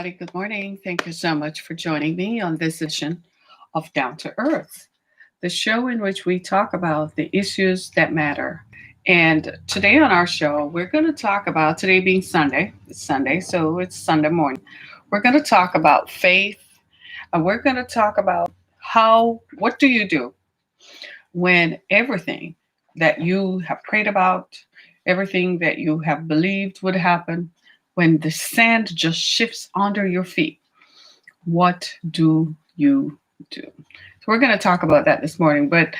Good morning. Thank you so much for joining me on this edition of Down to Earth, the show in which we talk about the issues that matter. And today on our show, we're going to talk about today being Sunday. It's Sunday, so it's Sunday morning. We're going to talk about faith, and we're going to talk about what do you do when everything that you have prayed about, everything that you have believed would happen, when the sand just shifts under your feet, what do you do? So we're going to talk about that this morning. But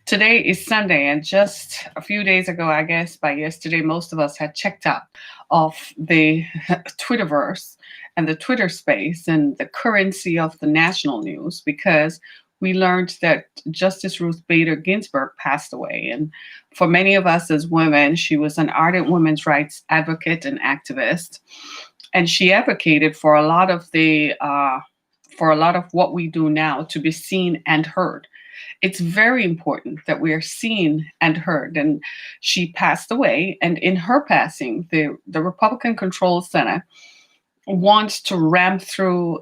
today is Sunday, and just a few days ago, I guess by yesterday, most of us had checked out of the Twitterverse and the Twitter space and the currency of the national news because we learned that Justice Ruth Bader Ginsburg passed away. And for many of us as women, she was an ardent women's rights advocate and activist. And she advocated for a lot of what we do now to be seen and heard. It's very important that we are seen and heard. And she passed away. And in her passing, the Republican-controlled Senate wants to ram through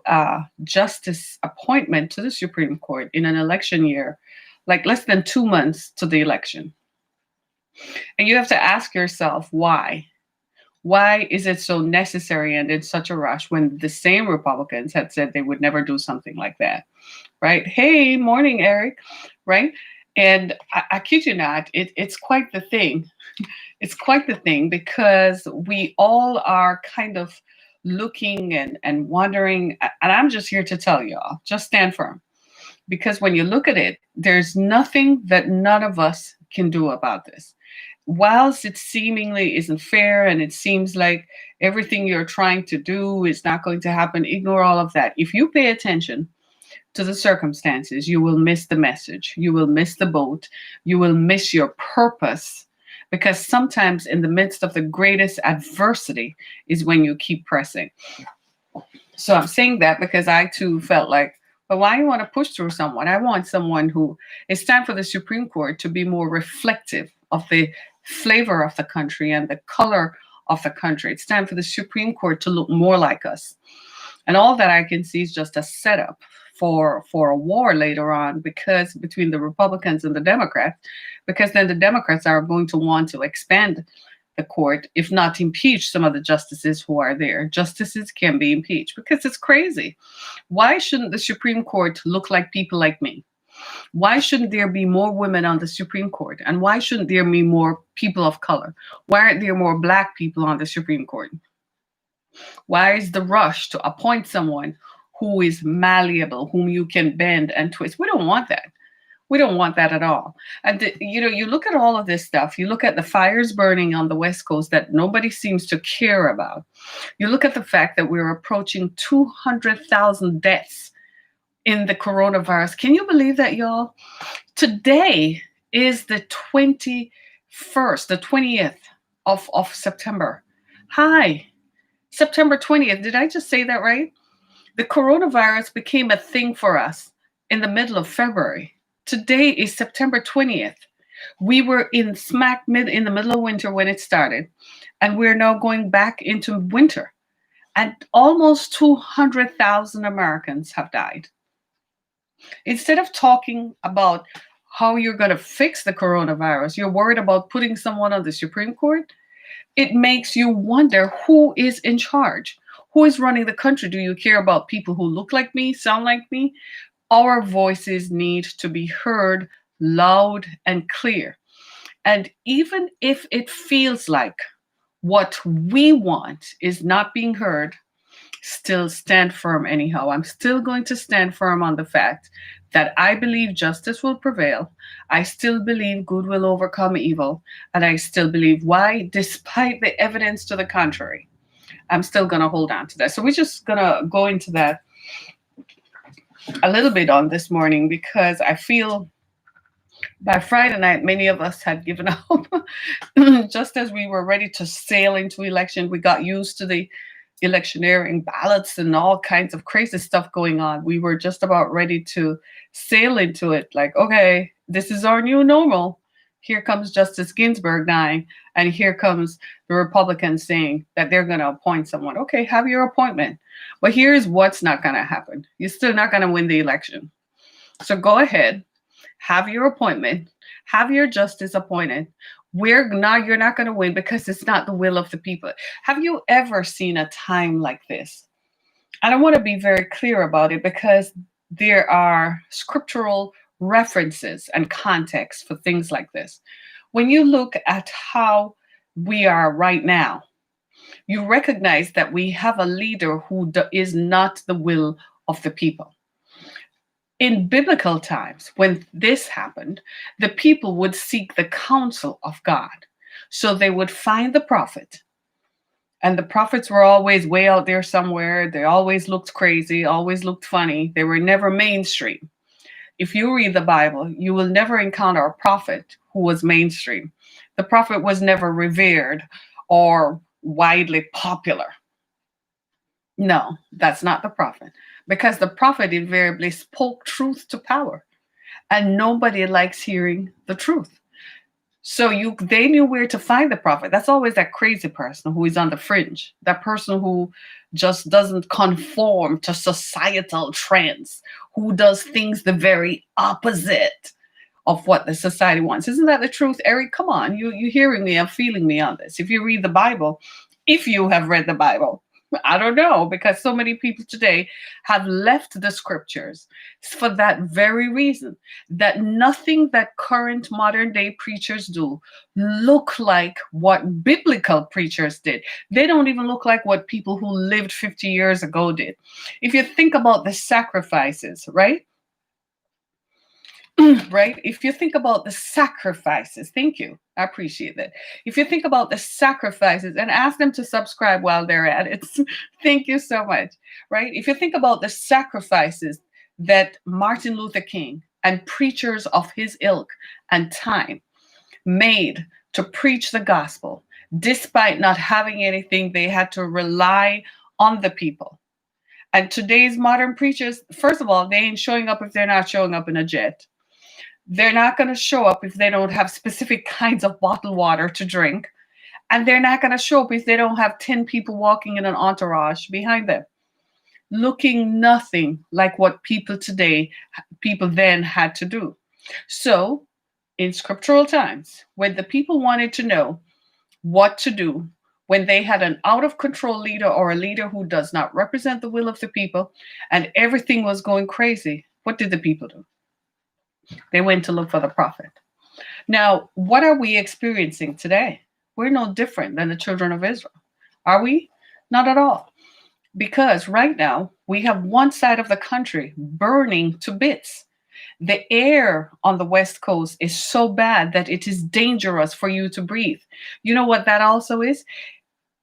justice appointment to the Supreme Court in an election year, like less than 2 months to the election. And you have to ask yourself why. Why is it so necessary and in such a rush when the same Republicans had said they would never do something like that, right? Hey, morning, Eric, right? And I kid you not, it's quite the thing. It's quite the thing because we all are kind of looking and wondering. And I'm just here to tell y'all, just stand firm. Because when you look at it, there's nothing that none of us can do about this. Whilst it seemingly isn't fair and it seems like everything you're trying to do is not going to happen, ignore all of that. If you pay attention to the circumstances, you will miss the message. You will miss the boat. You will miss your purpose. Because sometimes in the midst of the greatest adversity is when you keep pressing. So I'm saying that because I too felt like, but why do you want to push through someone? I want someone who, it's time for the Supreme Court to be more reflective of the flavor of the country and the color of the country. It's time for the Supreme Court to look more like us. And all that I can see is just a setup for a war later on, because between the Republicans and the Democrats, because then the Democrats are going to want to expand the court, if not impeach some of the justices who are there. Justices can be impeached because it's crazy. Why shouldn't the Supreme Court look like people like me? Why shouldn't there be more women on the Supreme Court? And why shouldn't there be more people of color? Why aren't there more Black people on the Supreme Court? Why is the rush to appoint someone who is malleable, whom you can bend and twist? We don't want that. We don't want that at all. And you look at all of this stuff. You look at the fires burning on the West Coast that nobody seems to care about. You look at the fact that we're approaching 200,000 deaths in the coronavirus. Can you believe that, y'all? Today is the 21st, the 20th of September. Hi, September 20th. Did I just say that right? The coronavirus became a thing for us in the middle of February. Today is September 20th. We were in the middle of winter when it started, and we're now going back into winter. And almost 200,000 Americans have died. Instead of talking about how you're going to fix the coronavirus, you're worried about putting someone on the Supreme Court. It makes you wonder who is in charge. Who is running the country? Do you care about people who look like me, sound like me? Our voices need to be heard loud and clear. And even if it feels like what we want is not being heard, still stand firm anyhow. I'm still going to stand firm on the fact that I believe justice will prevail. I still believe good will overcome evil. And I still believe why, despite the evidence to the contrary, I'm still going to hold on to that. So we're just going to go into that a little bit on this morning, because I feel by Friday night, many of us had given up. Just as we were ready to sail into election, we got used to the electioneering ballots and all kinds of crazy stuff going on. We were just about ready to sail into it. Like, okay, this is our new normal. Here comes Justice Ginsburg dying, and here comes the Republicans saying that they're going to appoint someone. Okay, have your appointment. But here's what's not going to happen. You're still not going to win the election. So go ahead, have your appointment, have your justice appointed. You're not going to win because it's not the will of the people. Have you ever seen a time like this? And I want to be very clear about it because there are scriptural references and context for things like this. When you look at how we are right now, you recognize that we have a leader who is not the will of the people. In biblical times, when this happened, the people would seek the counsel of God. So they would find the prophet, and the prophets were always way out there somewhere. They always looked crazy, always looked funny. They were never mainstream. If you read the Bible, you will never encounter a prophet who was mainstream. The prophet was never revered or widely popular. No, that's not the prophet, because the prophet invariably spoke truth to power, and nobody likes hearing the truth. So they knew where to find the prophet. That's always that crazy person who is on the fringe, that person who just doesn't conform to societal trends, who does things the very opposite of what the society wants. Isn't that the truth, Eric? Come on, you hearing me? I'm feeling me on this. If you read the Bible, if you have read the Bible, I don't know, because so many people today have left the scriptures for that very reason, that nothing that current modern day preachers do look like what biblical preachers did. They don't even look like what people who lived 50 years ago did. If you think about the sacrifices, right? Right? If you think about the sacrifices, thank you. I appreciate that. If you think about the sacrifices, and ask them to subscribe while they're at it. Thank you so much. Right? If you think about the sacrifices that Martin Luther King and preachers of his ilk and time made to preach the gospel, despite not having anything, they had to rely on the people. And today's modern preachers, first of all, they ain't showing up if they're not showing up in a jet. They're not going to show up if they don't have specific kinds of bottled water to drink. And they're not going to show up if they don't have 10 people walking in an entourage behind them, looking nothing like what people then had to do. So, in scriptural times, when the people wanted to know what to do, when they had an out of control leader or a leader who does not represent the will of the people, and everything was going crazy, what did the people do? They went to look for the prophet. Now, what are we experiencing today? We're no different than the children of Israel. Are we? Not at all. Because right now, we have one side of the country burning to bits. The air on the West Coast is so bad that it is dangerous for you to breathe. You know what that also is?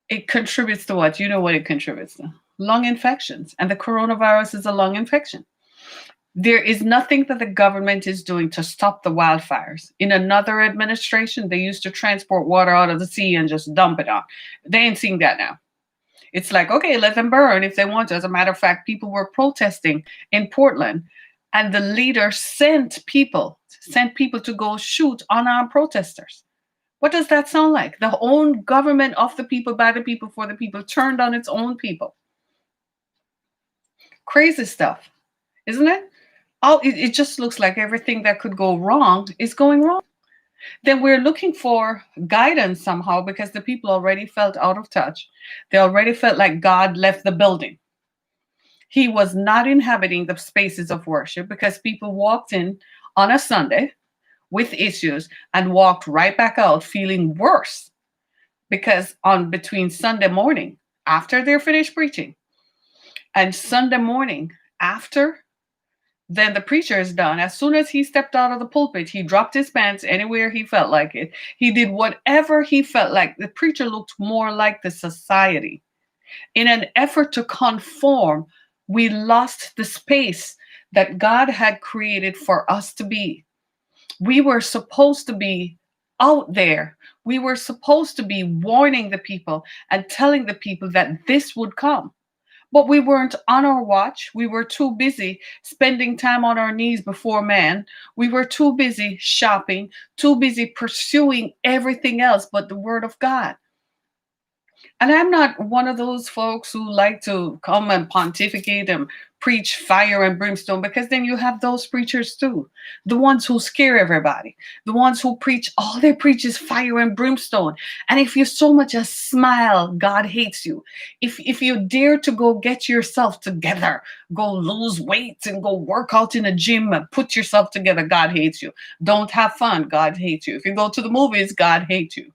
It contributes to what? You know what it contributes to? Lung infections. And the coronavirus is a lung infection. There is nothing that the government is doing to stop the wildfires. In another administration, they used to transport water out of the sea and just dump it on. They ain't seeing that now. It's like, okay, let them burn if they want to. As a matter of fact, people were protesting in Portland, and the leader sent people to go shoot unarmed protesters. What does that sound like? The own government of the people, by the people, for the people, turned on its own people. Crazy stuff, isn't it? Oh, it just looks like everything that could go wrong is going wrong. Then we're looking for guidance somehow because the people already felt out of touch. They already felt like God left the building. He was not inhabiting the spaces of worship because people walked in on a Sunday with issues and walked right back out feeling worse, because on between Sunday morning after they're finished preaching and Sunday morning after then the preacher is done, as soon as he stepped out of the pulpit, he dropped his pants anywhere he felt like it. He did whatever he felt like. The preacher looked more like the society. In an effort to conform, we lost the space that God had created for us to be. We were supposed to be out there. We were supposed to be warning the people and telling the people that this would come. But we weren't on our watch. We were too busy spending time on our knees before man. We were too busy shopping, too busy pursuing everything else but the word of God. And I'm not one of those folks who like to come and pontificate and preach fire and brimstone, because then you have those preachers too. The ones who scare everybody, the ones who preach, all they preach is fire and brimstone. And if you so much as smile, God hates you. If you dare to go get yourself together, go lose weight and go work out in a gym and put yourself together, God hates you. Don't have fun, God hates you. If you go to the movies, God hates you.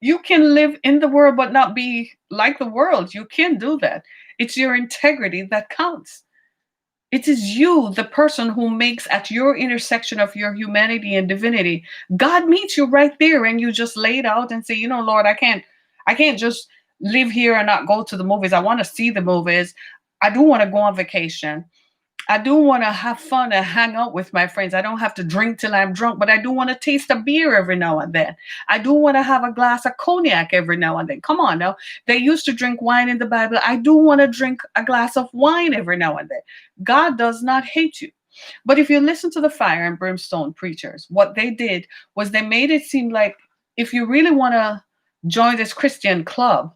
You can live in the world but not be like the world. You can do that. It's your integrity that counts. It is you, the person who makes at your intersection of your humanity and divinity. God meets you right there, and you just lay it out and say, you know, Lord, I can't just live here and not go to the movies. I want to see the movies. I do want to go on vacation. I do want to have fun and hang out with my friends. I don't have to drink till I'm drunk, but I do want to taste a beer every now and then. I do want to have a glass of cognac every now and then. Come on now. They used to drink wine in the Bible. I do want to drink a glass of wine every now and then. God does not hate you. But if you listen to the fire and brimstone preachers, what they did was they made it seem like if you really want to join this Christian club,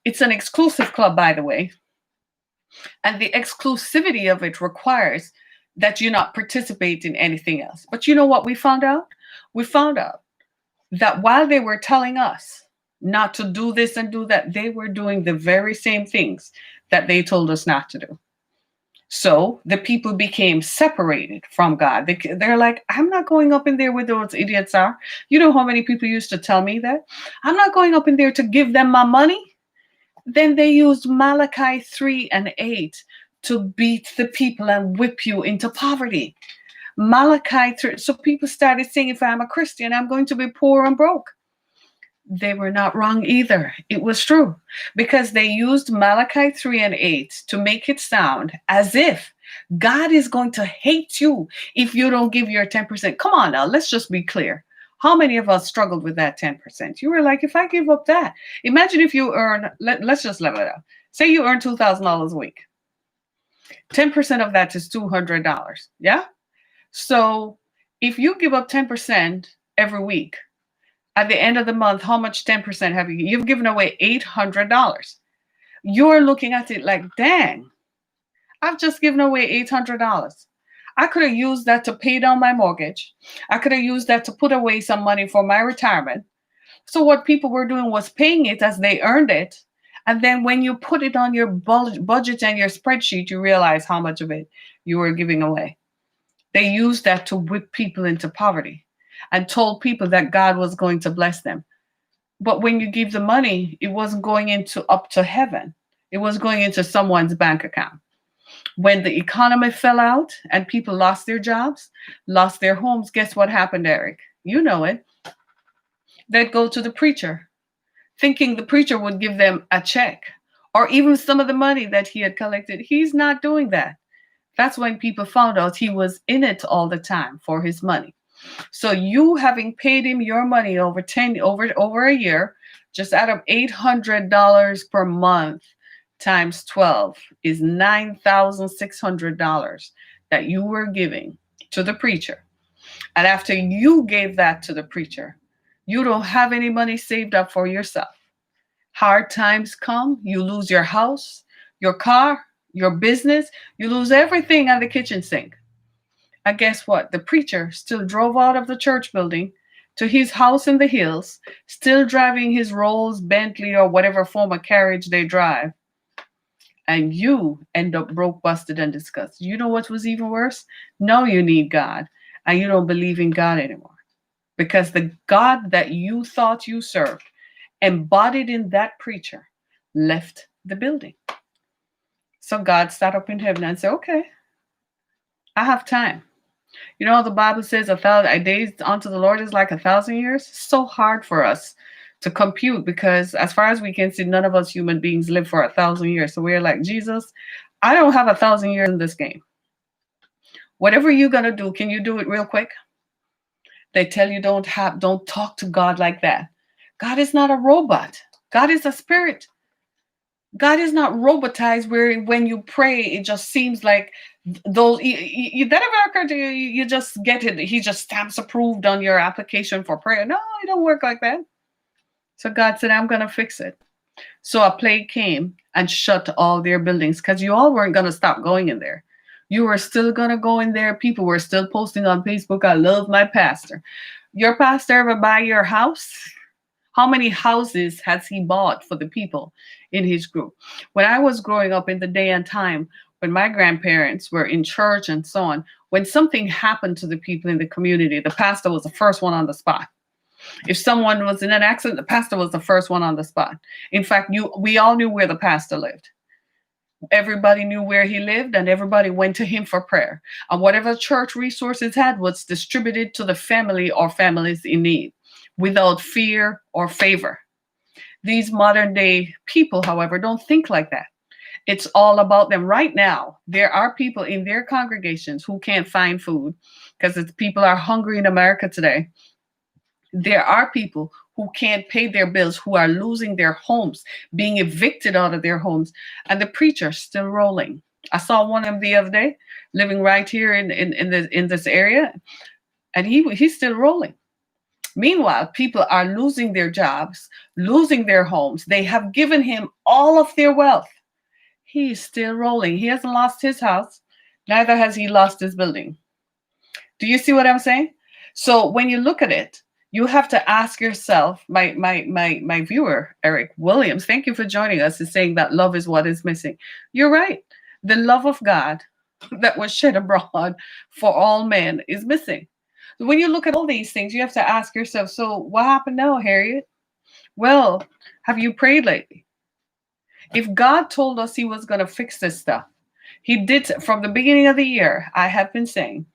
it's an exclusive club, by the way, and the exclusivity of it requires that you not participate in anything else. But you know what we found out? We found out that while they were telling us not to do this and do that, they were doing the very same things that they told us not to do. So the people became separated from God. They're like, I'm not going up in there where those idiots are. You know how many people used to tell me that? I'm not going up in there to give them my money. Then they used Malachi 3 and 8 to beat the people and whip you into poverty. Malachi 3. So people started saying, if I'm a Christian, I'm going to be poor and broke. They were not wrong either. It was true, because they used Malachi 3 and 8 to make it sound as if God is going to hate you if you don't give your 10%. Come on now, let's just be clear. How many of us struggled with that 10%? You were like, if I give up that, imagine if you earn, let's just level it out. Say you earn $2,000 a week. 10% of that is $200. Yeah? So if you give up 10% every week, at the end of the month, how much 10% have you? You've given away $800. You're looking at it like, dang, I've just given away $800. I could have used that to pay down my mortgage. I could have used that to put away some money for my retirement. So what people were doing was paying it as they earned it. And then when you put it on your budget and your spreadsheet, you realize how much of it you were giving away. They used that to whip people into poverty and told people that God was going to bless them. But when you give the money, it wasn't going into up to heaven. It was going into someone's bank account. When the economy fell out and people lost their jobs, lost their homes, guess what happened, Eric? You know it. They'd go to the preacher, thinking the preacher would give them a check or even some of the money that he had collected. He's not doing that. That's when people found out he was in it all the time for his money. So you having paid him your money over a year, just add up $800 per month times 12 is $9,600 that you were giving to the preacher. And after you gave that to the preacher, you don't have any money saved up for yourself. Hard times come, you lose your house, your car, your business, you lose everything on the kitchen sink. And guess what? The preacher still drove out of the church building to his house in the hills, still driving his Rolls, Bentley, or whatever form of carriage they drive. And you end up broke, busted, and disgusted. You know what was even worse? Now you need God, and you don't believe in God anymore. Because the God that you thought you served, embodied in that preacher, left the building. So God sat up in heaven and said, okay, I have time. You know, the Bible says a day unto the Lord is like 1,000 years. It's so hard for us to compute, because as far as we can see, none of us human beings live for 1,000 years. So we're like, Jesus, I don't have 1,000 years in this game. Whatever you're going to do, can you do it real quick? They tell you don't talk to God like that. God is not a robot. God is a spirit. God is not robotized where when you pray, it just seems like those that ever occurred to you, you just get it. He just stamps approved on your application for prayer. No, it don't work like that. So God said, I'm going to fix it. So a plague came and shut all their buildings because you all weren't going to stop going in there. You were still going to go in there. People were still posting on Facebook, I love my pastor. Your pastor ever buy your house? How many houses has he bought for the people in his group? When I was growing up in the day and time, when my grandparents were in church and so on, when something happened to the people in the community, the pastor was the first one on the spot. If someone was in an accident, the pastor was the first one on the spot. In fact, we all knew where the pastor lived. Everybody knew where he lived, and everybody went to him for prayer. And whatever church resources had was distributed to the family or families in need without fear or favor. These modern day people, however, don't think like that. It's all about them. Right now, there are people in their congregations who can't find food because people are hungry in America today. There are people who can't pay their bills, who are losing their homes, being evicted out of their homes, and the preacher's still rolling. I saw one of them the other day, living right here in this area, and he's still rolling. Meanwhile, people are losing their jobs, losing their homes. They have given him all of their wealth. He's still rolling. He hasn't lost his house, neither has he lost his building. Do you see what I'm saying? So when you look at it, you have to ask yourself, my viewer, Eric Williams, thank you for joining us, is saying that love is what is missing. You're right. The love of God that was shed abroad for all men is missing. When you look at all these things, you have to ask yourself, so what happened now, Harriet? Well, have you prayed lately? If God told us he was going to fix this stuff, he did. From the beginning of the year, I have been saying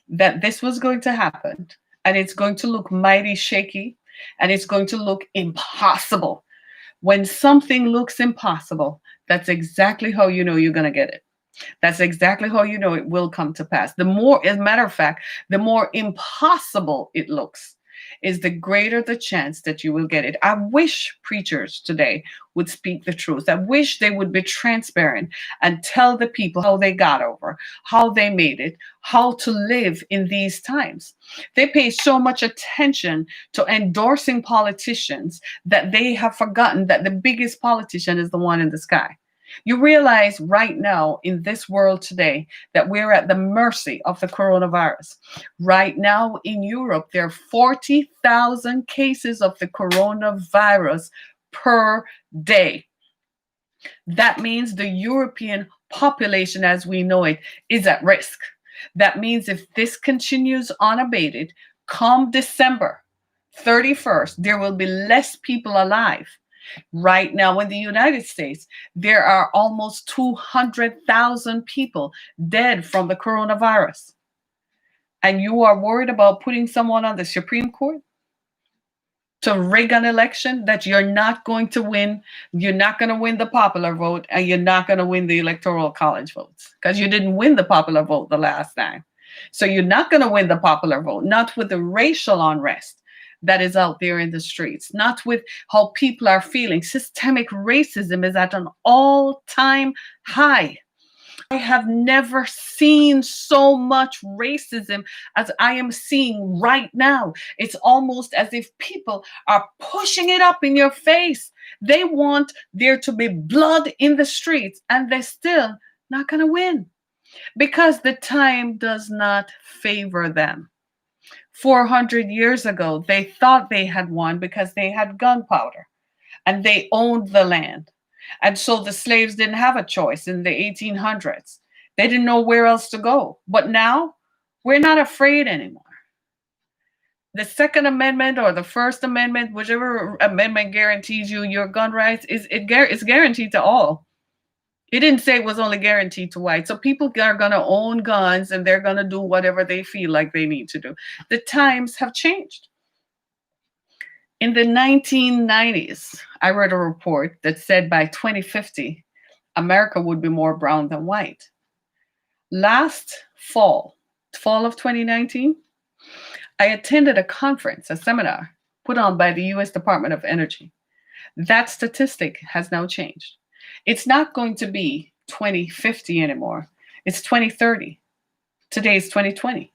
that this was going to happen, and it's going to look mighty shaky, and it's going to look impossible. When something looks impossible, that's exactly how you know you're going to get it. That's exactly how you know it will come to pass. The more, as a matter of fact, the more impossible it looks, is the greater the chance that you will get it. I wish preachers today would speak the truth. I wish they would be transparent and tell the people how they got over, how they made it, how to live in these times. They pay so much attention to endorsing politicians that they have forgotten that the biggest politician is the one in the sky. You realize right now in this world today that we're at the mercy of the coronavirus. Right now in Europe, there are 40,000 cases of the coronavirus per day. That means the European population as we know it is at risk. That means if this continues unabated, come December 31st, there will be less people alive. Right now in the United States, there are almost 200,000 people dead from the coronavirus. And you are worried about putting someone on the Supreme Court to rig an election that you're not going to win. You're not going to win the popular vote, and you're not going to win the electoral college votes because you didn't win the popular vote the last time. So you're not going to win the popular vote, not with the racial unrest that is out there in the streets, not with how people are feeling. Systemic racism is at an all-time high. I have never seen so much racism as I am seeing right now. It's almost as if people are pushing it up in your face. They want there to be blood in the streets, and they're still not going to win because the time does not favor them. 400 years ago, they thought they had won because they had gunpowder and they owned the land. And so the slaves didn't have a choice in the 1800s. They didn't know where else to go. But now we're not afraid anymore. The Second Amendment or the First Amendment, whichever amendment guarantees you your gun rights, is guaranteed to all. It didn't say it was only guaranteed to whites. So people are going to own guns and they're going to do whatever they feel like they need to do. The times have changed. In the 1990s, I read a report that said by 2050, America would be more brown than white. Last fall of 2019, I attended a conference, a seminar put on by the US Department of Energy. That statistic has now changed. It's not going to be 2050 anymore. It's 2030. Today is 2020.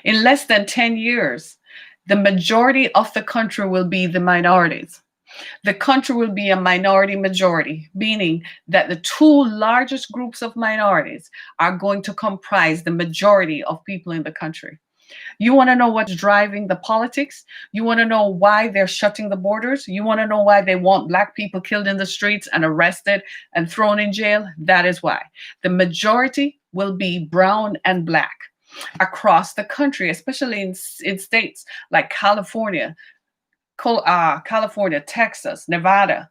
In less than 10 years, the majority of the country will be the minorities. The country will be a minority majority, meaning that the two largest groups of minorities are going to comprise the majority of people in the country. You want to know what's driving the politics? You want to know why they're shutting the borders? You want to know why they want black people killed in the streets and arrested and thrown in jail? That is why. The majority will be brown and black across the country, especially in states like California, California, Texas, Nevada,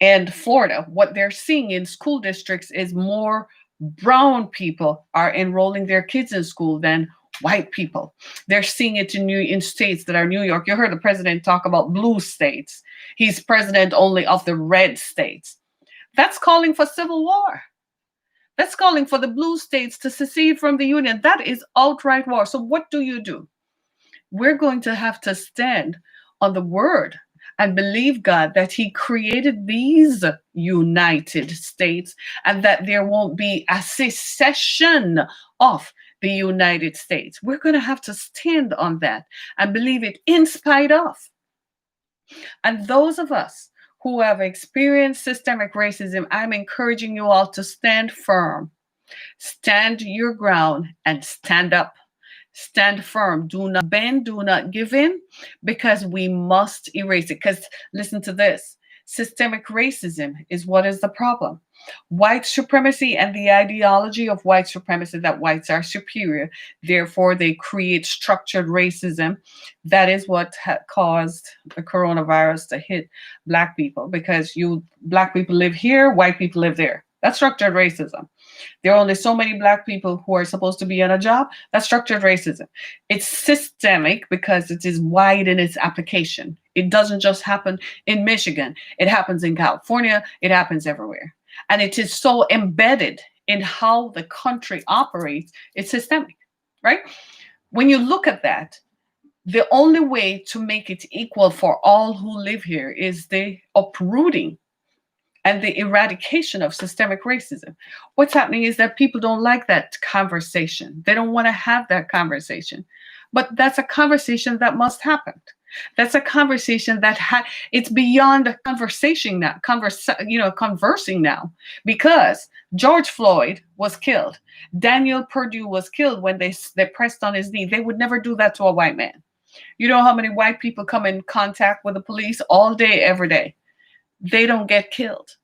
and Florida. What they're seeing in school districts is more brown people are enrolling their kids in school than white people. They're seeing it in states that are New York. You heard the president talk about blue states. He's president only of the red states. That's calling for civil war. That's calling for the blue states to secede from the union. That is outright war. So what do? We're going to have to stand on the word and believe God that he created these United States and that there won't be a secession of the United States. We're going to have to stand on that and believe it in spite of. And those of us who have experienced systemic racism, I'm encouraging you all to stand firm, stand your ground, and stand up. Stand firm. Do not bend. Do not give in, because we must erase it. Because listen to this. Systemic racism is what is the problem. White supremacy and the ideology of white supremacy that whites are superior. Therefore, they create structured racism. That is what caused the coronavirus to hit black people, because black people live here, white people live there. That's structured racism. There are only so many black people who are supposed to be on a job. That's structured racism. It's systemic because it is wide in its application. It doesn't just happen in Michigan. It happens in California. It happens everywhere. And it is so embedded in how the country operates. It's systemic, right? When you look at that, the only way to make it equal for all who live here is the uprooting and the eradication of systemic racism. What's happening is that people don't like that conversation. They don't want to have that conversation. But that's a conversation that must happen. That's a conversation that it's beyond a conversation now, conversing now, because George Floyd was killed. Daniel Perdue was killed when they pressed on his knee. They would never do that to a white man. You know how many white people come in contact with the police all day, every day? They don't get killed.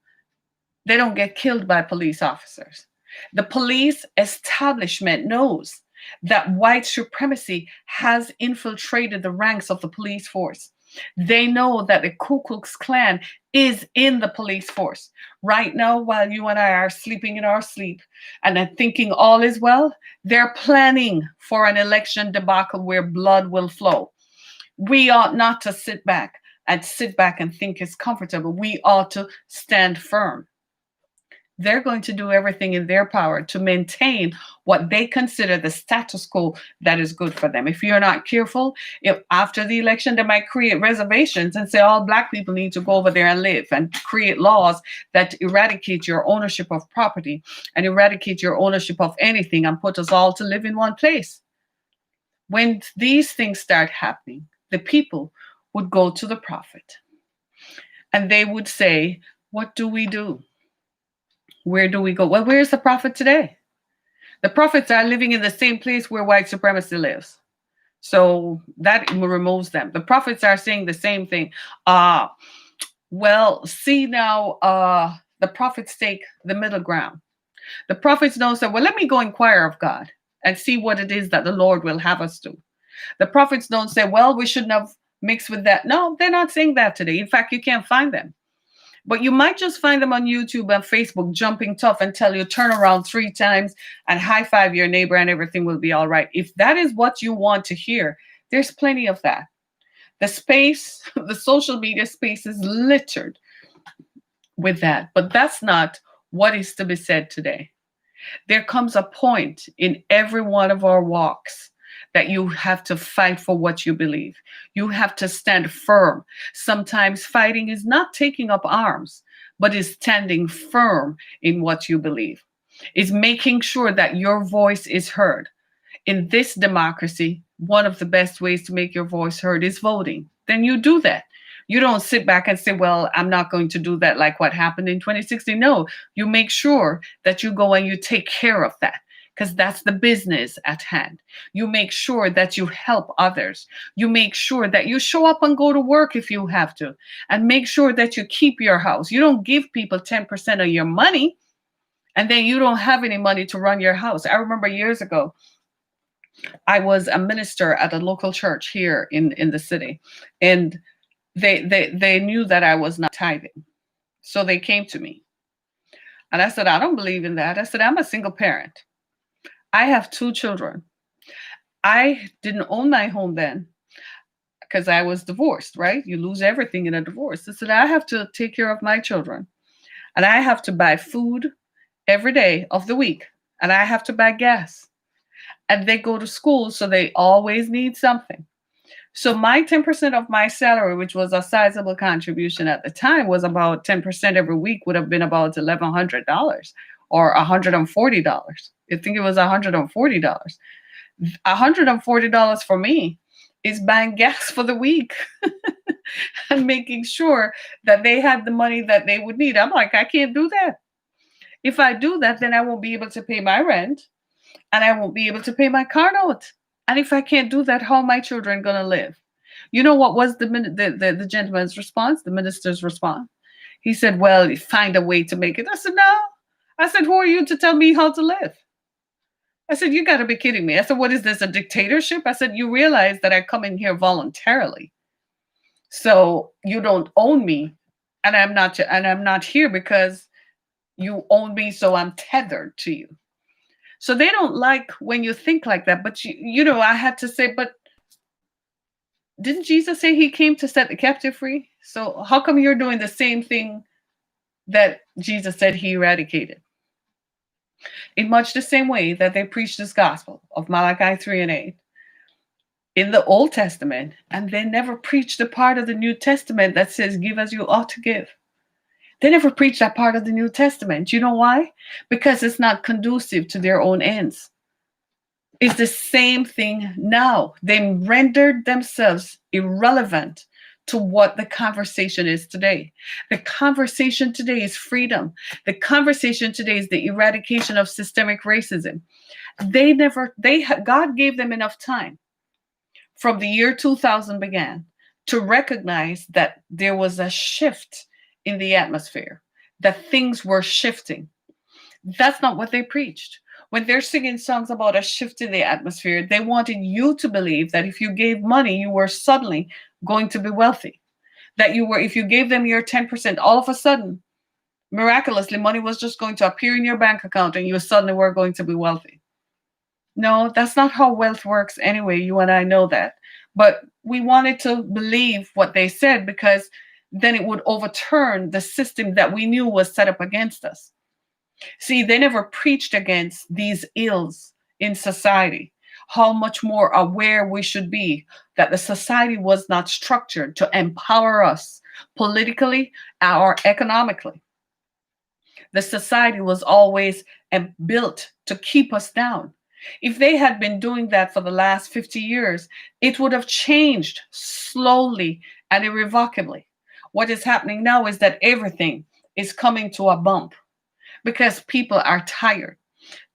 They don't get killed by police officers. The police establishment knows that white supremacy has infiltrated the ranks of the police force. They know that the Ku Klux Klan is in the police force. Right now, while you and I are sleeping in our sleep and are thinking all is well, they're planning for an election debacle where blood will flow. We ought not to sit back and think it's comfortable. We ought to stand firm. They're going to do everything in their power to maintain what they consider the status quo that is good for them. If you're not careful, if after the election, they might create reservations and say all black people need to go over there and live, and create laws that eradicate your ownership of property and eradicate your ownership of anything and put us all to live in one place. When these things start happening, the people would go to the prophet and they would say, what do we do? Where do we go? Well, where's the prophet today? The prophets are living in the same place where white supremacy lives. So that removes them. The prophets are saying the same thing. Well, see now, the prophets take the middle ground. The prophets don't say, well, let me go inquire of God and see what it is that the Lord will have us do. The prophets don't say, well, we shouldn't have mixed with that. No, they're not saying that today. In fact, you can't find them. But you might just find them on YouTube and Facebook jumping tough and tell you turn around 3 times and high five your neighbor and everything will be all right. If that is what you want to hear, there's plenty of that. The space, the social media space is littered with that. But that's not what is to be said today. There comes a point in every one of our walks that you have to fight for what you believe. You have to stand firm. Sometimes fighting is not taking up arms, but is standing firm in what you believe. Is making sure that your voice is heard. In this democracy, one of the best ways to make your voice heard is voting. Then you do that. You don't sit back and say, well, I'm not going to do that like what happened in 2016. No, you make sure that you go and you take care of that because that's the business at hand. You make sure that you help others. You make sure that you show up and go to work if you have to, and make sure that you keep your house. You don't give people 10% of your money and then you don't have any money to run your house. I remember years ago, I was a minister at a local church here in the city, and they knew that I was not tithing. So they came to me. And I said, I don't believe in that. I said, I'm a single parent. I have two children. I didn't own my home then because I was divorced, right? You lose everything in a divorce. I said, I have to take care of my children. And I have to buy food every day of the week. And I have to buy gas. And they go to school, so they always need something. So my 10% of my salary, which was a sizable contribution at the time, was about 10% every week, would have been about $1,100 or $140. I think it was $140. $140 for me is buying gas for the week and making sure that they had the money that they would need. I'm like, I can't do that. If I do that, then I won't be able to pay my rent and I won't be able to pay my car note. And if I can't do that, how are my children going to live? You know what was the gentleman's response, the minister's response? He said, well, find a way to make it. I said, no. I said, who are you to tell me how to live? I said, you got to be kidding me. I said, what is this, a dictatorship? I said, you realize that I come in here voluntarily. So you don't own me. And I'm not here because you own me, so I'm tethered to you. So they don't like when you think like that. But I had to say, but didn't Jesus say he came to set the captive free? So how come you're doing the same thing that Jesus said he eradicated? In much the same way that they preached this gospel of Malachi 3 and 8 in the Old Testament, and they never preached the part of the New Testament that says, give as you ought to give. They never preached that part of the New Testament. You know why? Because it's not conducive to their own ends. It's the same thing now. They rendered themselves irrelevant to what the conversation is today. The conversation today is freedom. The conversation today is the eradication of systemic racism. God gave them enough time from the year 2000 began to recognize that there was a shift in the atmosphere, that things were shifting. That's not what they preached. When they're singing songs about a shift in the atmosphere, they wanted you to believe that if you gave money, you were suddenly going to be wealthy. That if you gave them your 10%, all of a sudden, miraculously, money was just going to appear in your bank account and you suddenly were going to be wealthy. No, that's not how wealth works anyway. You and I know that. But we wanted to believe what they said because then it would overturn the system that we knew was set up against us. See, they never preached against these ills in society, how much more aware we should be that the society was not structured to empower us politically or economically. The society was always built to keep us down. If they had been doing that for the last 50 years, it would have changed slowly and irrevocably. What is happening now is that everything is coming to a bump because people are tired.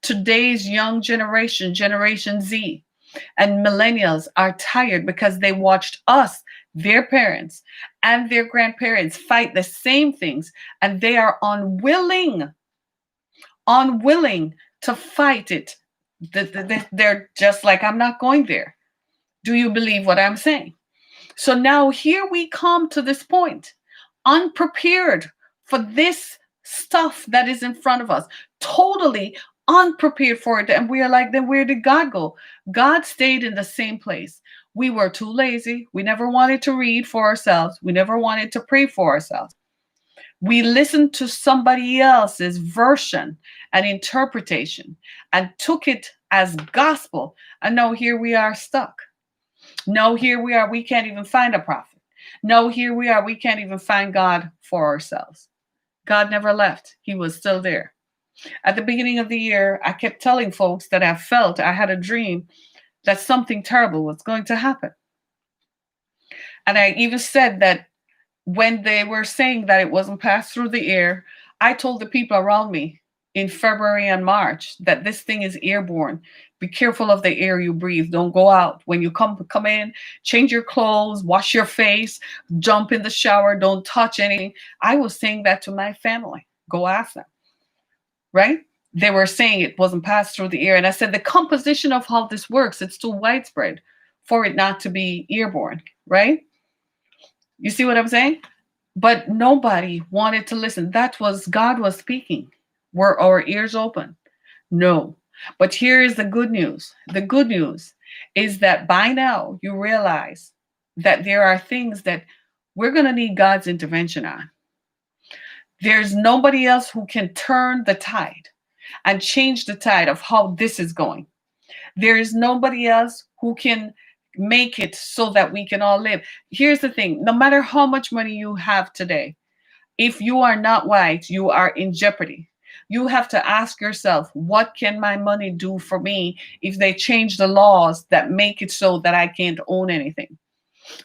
Today's young generation, Generation Z, and millennials are tired because they watched us, their parents, and their grandparents fight the same things, and they are unwilling to fight it. They're just like, I'm not going there. Do you believe what I'm saying? So now here we come to this point, unprepared for this stuff that is in front of us, totally unprepared for it. And we are like, then where did God go? God stayed in the same place. We were too lazy. We never wanted to read for ourselves. We never wanted to pray for ourselves. We listened to somebody else's version and interpretation and took it as gospel. And now here we are stuck. No, here we are. We can't even find a prophet. No, here we are. We can't even find God for ourselves. God never left. He was still there. At the beginning of the year, I kept telling folks that I had a dream that something terrible was going to happen. And I even said that When they were saying that it wasn't passed through the air, I told the people around me in February and March that this thing is airborne. Be careful of the air you breathe. Don't go out. When you come in, change your clothes, wash your face, jump in the shower, don't touch anything. I was saying that to my family. Go ask them, right? They were saying it wasn't passed through the air. And I said, the composition of how this works, it's too widespread for it not to be airborne, right? You see what I'm saying? But nobody wanted to listen. That was God was speaking. Were our ears open? No. But here is the good news. The good news is that by now you realize that there are things that we're going to need God's intervention on. There's nobody else who can turn the tide and change the tide of how this is going. There is nobody else who can make it so that we can all live. Here's the thing, no matter how much money you have today, if you are not white, you are in jeopardy. You have to ask yourself, what can my money do for me if they change the laws that make it so that I can't own anything?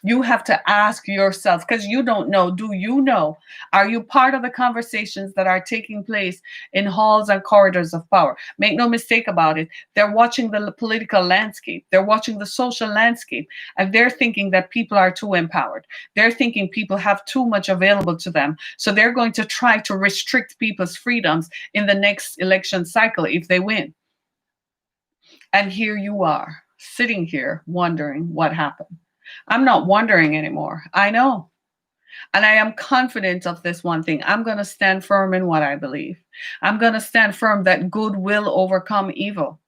You have to ask yourself, because you don't know. Do you know? Are you part of the conversations that are taking place in halls and corridors of power? Make no mistake about it. They're watching the political landscape, they're watching the social landscape, and they're thinking that people are too empowered. They're thinking people have too much available to them. So they're going to try to restrict people's freedoms in the next election cycle if they win. And here you are, sitting here wondering what happened. I'm not wondering anymore. I know. And I am confident of this one thing. I'm going to stand firm in what I believe. I'm going to stand firm that good will overcome evil.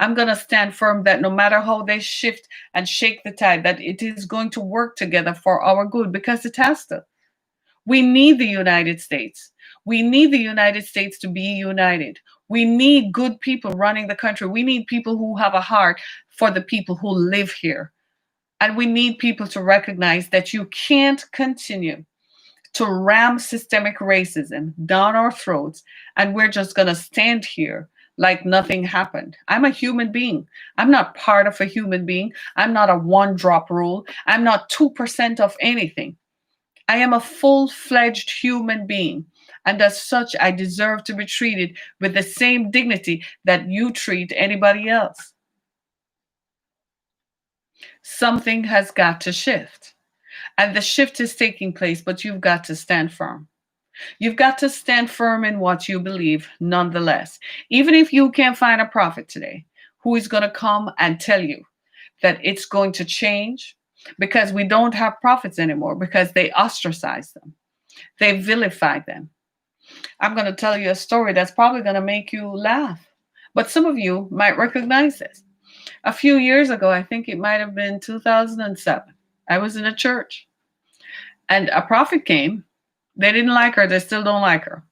I'm going to stand firm that no matter how they shift and shake the tide, that it is going to work together for our good, because it has to. We need the United States. We need the United States to be united. We need good people running the country. We need people who have a heart for the people who live here. And we need people to recognize that you can't continue to ram systemic racism down our throats and we're just going to stand here like nothing happened. I'm a human being. I'm not part of a human being. I'm not a one drop rule. I'm not 2% of anything. I am a full-fledged human being. And as such, I deserve to be treated with the same dignity that you treat anybody else. Something has got to shift. And the shift is taking place, but you've got to stand firm. You've got to stand firm in what you believe, nonetheless. Even if you can't find a prophet today who is going to come and tell you that it's going to change, because we don't have prophets anymore, because they ostracize them, they vilify them. I'm going to tell you a story that's probably going to make you laugh, but some of you might recognize this. A few years ago, I think it might have been 2007, I was in a church and a prophet came. They didn't like her. They still don't like her.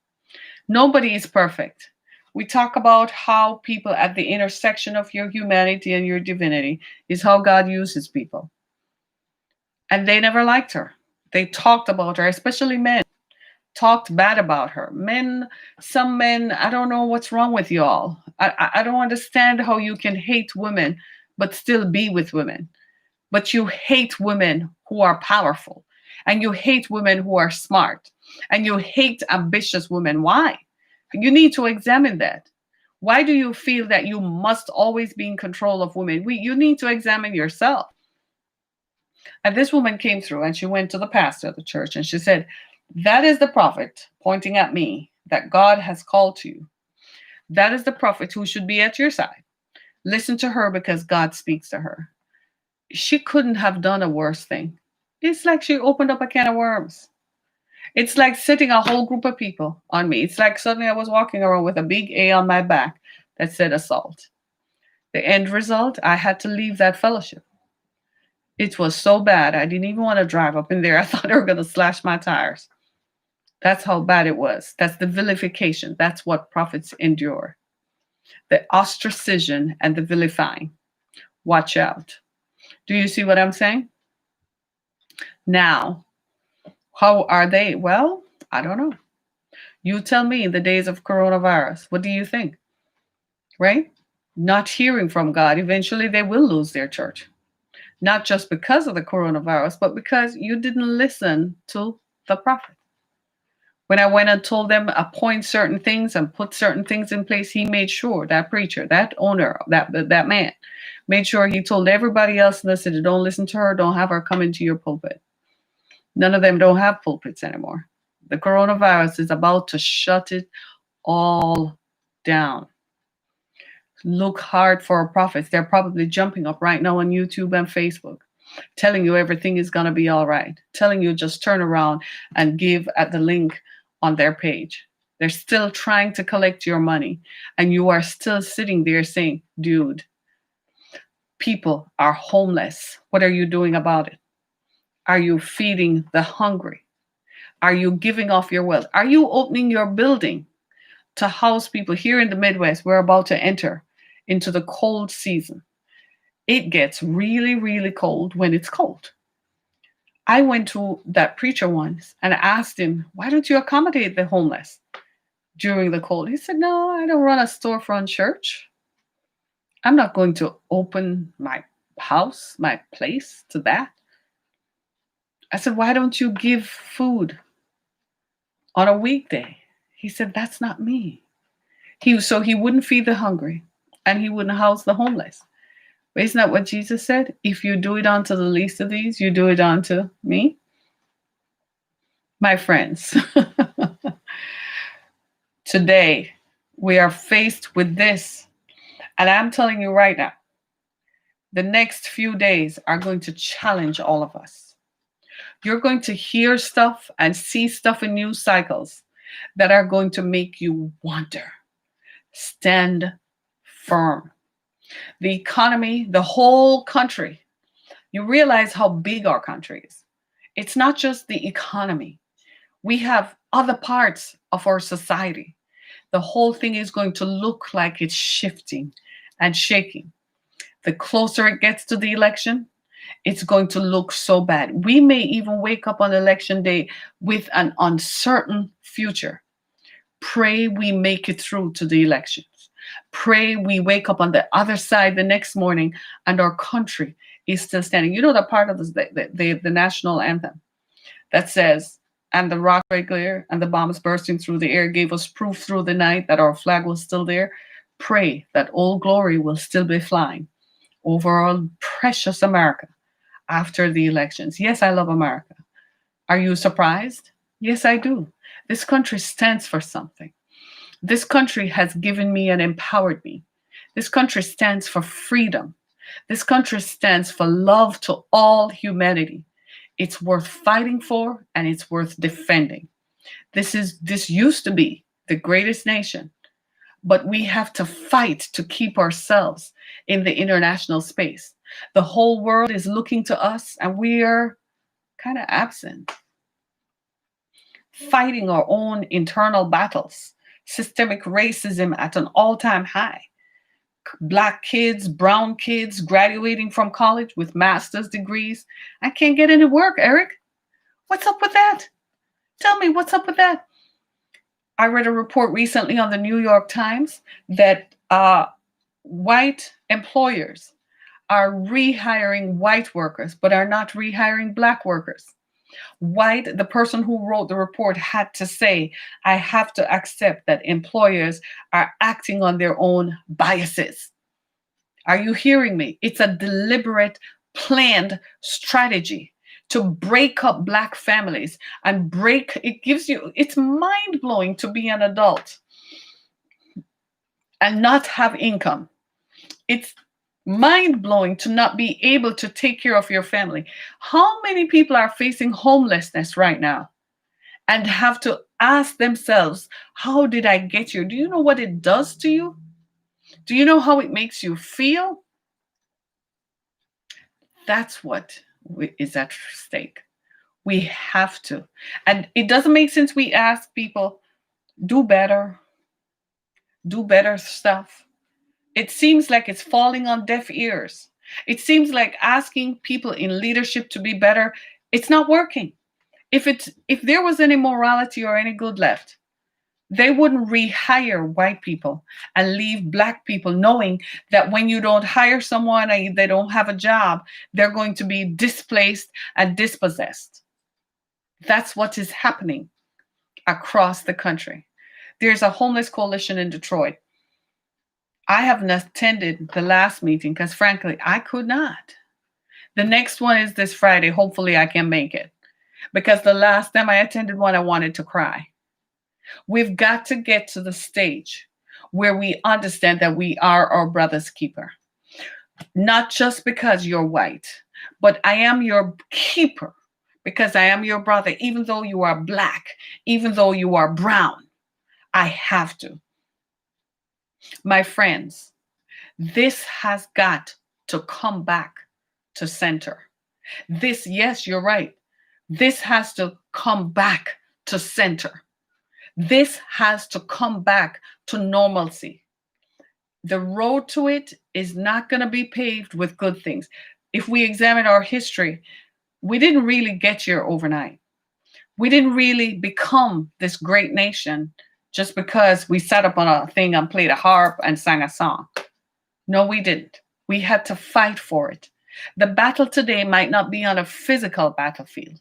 Nobody is perfect. We talk about how people at the intersection of your humanity and your divinity is how God uses people. And they never liked her. They talked about her, especially men, talked bad about her. Men, some men, I don't know what's wrong with y'all. I don't understand how you can hate women but still be with women. But you hate women who are powerful, and you hate women who are smart, and you hate ambitious women. Why? You need to examine that. Why do you feel that you must always be in control of women? You need to examine yourself. And this woman came through and she went to the pastor of the church and she said, that is the prophet pointing at me that God has called to you. That is the prophet who should be at your side. Listen to her because God speaks to her. She couldn't have done a worse thing. It's like she opened up a can of worms. It's like setting a whole group of people on me. It's like suddenly I was walking around with a big A on my back that said assault. The end result, I had to leave that fellowship. It was so bad, I didn't even want to drive up in there. I thought they were going to slash my tires. That's how bad it was. That's the vilification. That's what prophets endure. The ostracism and the vilifying. Watch out. Do you see what I'm saying? Now, how are they? Well, I don't know. You tell me in the days of coronavirus, what do you think? Right? Not hearing from God, eventually they will lose their church. Not just because of the coronavirus, but because you didn't listen to the prophet. When I went and told them appoint certain things and put certain things in place, he made sure, that preacher, that owner, that man, made sure he told everybody else in the city, don't listen to her, don't have her come into your pulpit. None of them don't have pulpits anymore. The coronavirus is about to shut it all down. Look hard for prophets. They're probably jumping up right now on YouTube and Facebook, telling you everything is going to be all right, telling you just turn around and give at the link on their page. They're still trying to collect your money, and you are still sitting there saying, dude, people are homeless. What are you doing about it? Are you feeding the hungry? Are you giving off your wealth? Are you opening your building to house people? Here in the Midwest, we're about to enter into the cold season. It gets really, really cold when it's cold. I went to that preacher once and asked him, why don't you accommodate the homeless during the cold? He said, no, I don't run a storefront church. I'm not going to open my house, my place to that. I said, why don't you give food on a weekday? He said, that's not me. So he wouldn't feed the hungry and he wouldn't house the homeless. But isn't that what Jesus said? If you do it unto the least of these, you do it unto me. My friends, today we are faced with this. And I'm telling you right now, the next few days are going to challenge all of us. You're going to hear stuff and see stuff in news cycles that are going to make you wonder. Stand firm. The economy, the whole country, you realize how big our country is. It's not just the economy. We have other parts of our society. The whole thing is going to look like it's shifting and shaking. The closer it gets to the election, it's going to look so bad. We may even wake up on election day with an uncertain future. Pray we make it through to the elections. Pray we wake up on the other side the next morning and our country is still standing. You know that part of the national anthem that says, and the rock clear and the bombs bursting through the air gave us proof through the night that our flag was still there. Pray that Old Glory will still be flying over our precious America after the elections. Yes, I love America. Are you surprised? Yes, I do. This country stands for something. This country has given me and empowered me. This country stands for freedom. This country stands for love to all humanity. It's worth fighting for and it's worth defending. This used to be the greatest nation, but we have to fight to keep ourselves in the international space. The whole world is looking to us and we are kind of absent, fighting our own internal battles. Systemic racism at an all-time high. Black kids, brown kids graduating from college with master's degrees. I can't get any work, Eric. What's up with that? Tell me, what's up with that? I read a report recently on the New York Times that white employers are rehiring white workers, but are not rehiring black workers. The person who wrote the report had to say, I have to accept that employers are acting on their own biases. Are you hearing me? It's a deliberate, planned strategy to break up Black families and it's mind-blowing to be an adult and not have income. It's mind-blowing to not be able to take care of your family. How many people are facing homelessness right now and have to ask themselves, how did I get here? Do you know what it does to you? Do you know how it makes you feel? That's what is at stake. We have to. And it doesn't make sense we ask people, do better stuff. It seems like it's falling on deaf ears. It seems like asking people in leadership to be better, it's not working. If there was any morality or any good left, they wouldn't rehire white people and leave Black people knowing that when you don't hire someone and they don't have a job, they're going to be displaced and dispossessed. That's what is happening across the country. There's a homeless coalition in Detroit. I haven't attended the last meeting because, frankly, I could not. The next one is this Friday. Hopefully, I can make it because the last time I attended one, I wanted to cry. We've got to get to the stage where we understand that we are our brother's keeper. Not just because you're white, but I am your keeper because I am your brother, even though you are black, even though you are brown. I have to. My friends, this has got to come back to center. This, yes, you're right. This has to come back to center. This has to come back to normalcy. The road to it is not going to be paved with good things. If we examine our history, we didn't really get here overnight. We didn't really become this great nation just because we sat up on a thing and played a harp and sang a song. No, we didn't. We had to fight for it. The battle today might not be on a physical battlefield.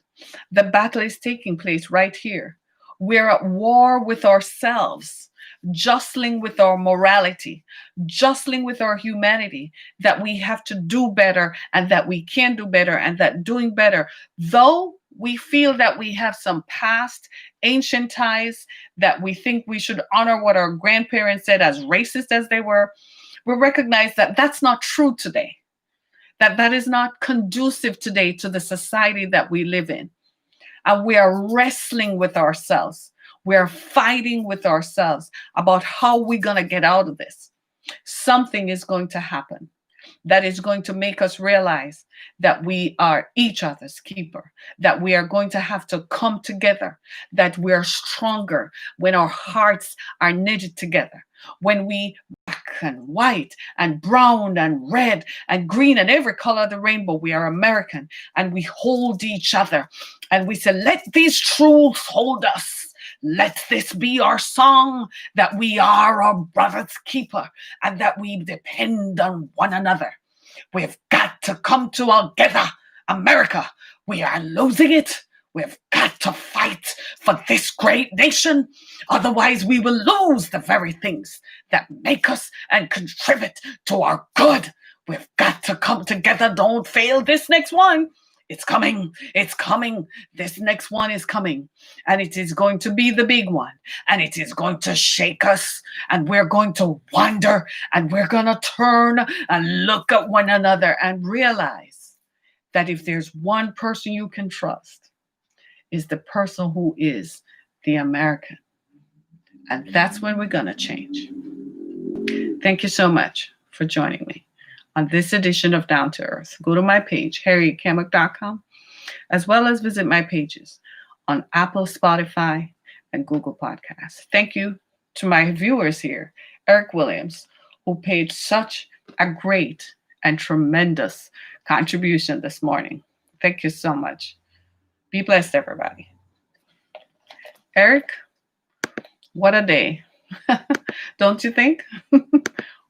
The battle is taking place right here. We're at war with ourselves, jostling with our morality, jostling with our humanity, that we have to do better and that we can do better and that doing better, though we feel that we have some past ancient ties that we think we should honor what our grandparents said, as racist as they were, we recognize that that's not true today, that is not conducive today to the society that we live in. And we are wrestling with ourselves. We are fighting with ourselves about how we're going to get out of this. Something is going to happen that is going to make us realize that we are each other's keeper, that we are going to have to come together, that we are stronger when our hearts are knitted together, when we black and white and brown and red and green and every color of the rainbow, we are American, and we hold each other and we say, let these truths hold us. Let this be our song, that we are our brother's keeper and that we depend on one another. We've got to come together, America. We are losing it. We've got to fight for this great nation. Otherwise, we will lose the very things that make us and contribute to our good. We've got to come together. Don't fail this next one. It's coming. It's coming. This next one is coming. And it is going to be the big one. And it is going to shake us. And we're going to wonder. And we're going to turn and look at one another and realize that if there's one person you can trust, is the person who is the American. And that's when we're going to change. Thank you so much for joining me on this edition of Down to Earth. Go to my page, harrietkemmick.com, as well as visit my pages on Apple, Spotify, and Google Podcasts. Thank you to my viewers here, Eric Williams, who paid such a great and tremendous contribution this morning. Thank you so much. Be blessed, everybody. Eric, what a day. Don't you think?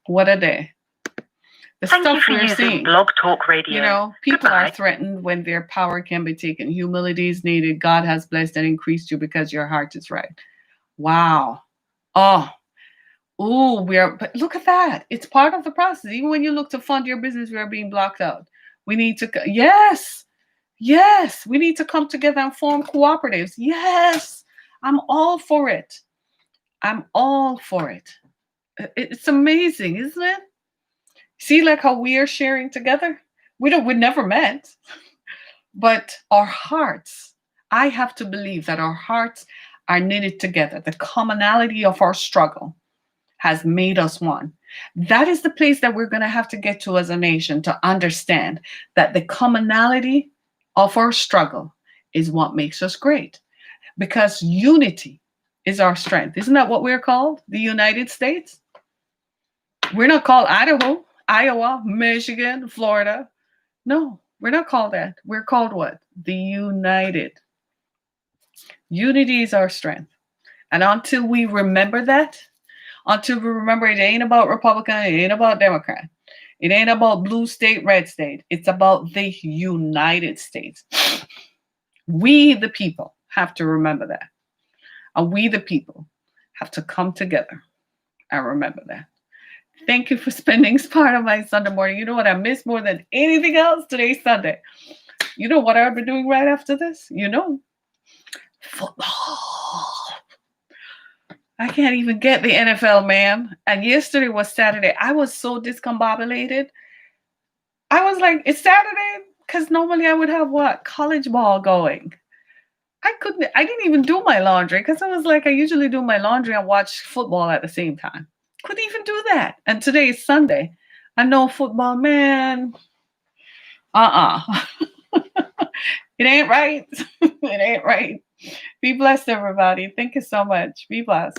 What a day. The stuff we're seeing. Blog Talk Radio. You know, people are threatened when their power can be taken. Humility is needed. God has blessed and increased you because your heart is right. Wow. Oh, but look at that. It's part of the process. Even when you look to fund your business, we are being blocked out. We need to, yes, we need to come together and form cooperatives. Yes, I'm all for it. I'm all for it. It's amazing, isn't it? See, like how we are sharing together? We never met, but our hearts, I have to believe that our hearts are knitted together. The commonality of our struggle has made us one. That is the place that we're going to have to get to as a nation, to understand that the commonality of our struggle is what makes us great, because unity is our strength. Isn't that what we're called? The United States? We're not called Idaho, Iowa, Michigan, Florida. No, we're not called that. We're called what? The United. Unity is our strength. And until we remember that, until we remember it ain't about Republican, it ain't about Democrat, it ain't about blue state, red state. It's about the United States. We, the people, have to remember that. And we, the people, have to come together and remember that. Thank you for spending part of my Sunday morning. You know what I miss more than anything else? Today's Sunday. You know what I'll be doing right after this? You know, football. I can't even get the NFL, man. And yesterday was Saturday. I was so discombobulated. I was like, it's Saturday? Because normally I would have what? College ball going. I didn't even do my laundry because I was like, I usually do my laundry and watch football at the same time. Couldn't even do that. And today is Sunday. I know football, man. It ain't right. It ain't right. Be blessed, everybody. Thank you so much. Be blessed.